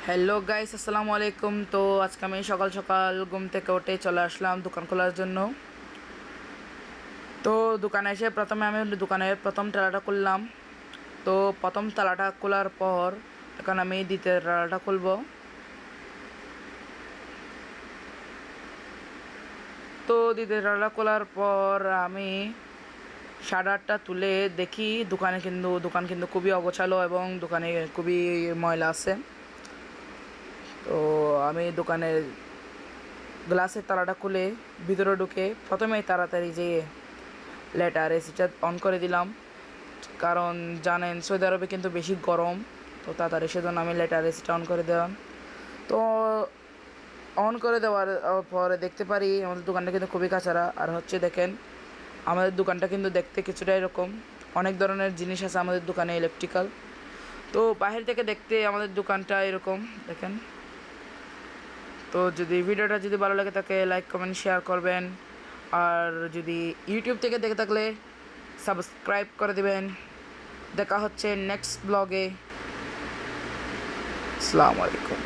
Hello guys, আসসালামু আলাইকুম। তো আজকে আমি সকাল সকাল ঘুম থেকে উঠে চলে আসলাম দোকান খোলার জন্য। তো দোকানে এসে প্রথমে আমি দোকানের প্রথম তালাটা খুললাম। তো প্রথম তালাটা খোলার পর এখন আমি দ্বিতীয় তালাটা খুলব। তো দ্বিতীয় তালাটা খোলার পর আমি শাটারটা তুলে দেখি দোকান কিন্তু খুবই অগোছালো এবং দোকানে খুবই ময়লা আছে। তো আমি দোকানের গ্লাসের তালাটা খুলে ভিতরে ঢুকে প্রথমেই তাড়াতাড়ি যেয়ে লেটার এসিটা অন করে দিলাম, কারণ জানেন সৌদি আরবে কিন্তু বেশি গরম। তো তাড়াতাড়ি সেজন্য আমি লেটার এসিটা অন করে দিলাম। তো অন করে দেওয়ার পরে দেখতে পারি আমাদের দোকানটা কিন্তু খুবই কাছাড়া। আর হচ্ছে দেখেন, আমাদের দোকানটা কিন্তু দেখতে কিছুটা এরকম, অনেক ধরনের জিনিস আছে আমাদের দোকানে ইলেকট্রিক্যাল। তো বাহির থেকে দেখতে আমাদের দোকানটা এরকম দেখেন। তো ভিডিওটা যদি ভালো লাগে তাকে লাইক কমেন্ট শেয়ার করবেন, আর যদি ইউটিউব থেকে দেখে থাকলে সাবস্ক্রাইব করে দেবেন। দেখা হচ্ছে নেক্সট ব্লগে। আসসালামু আলাইকুম।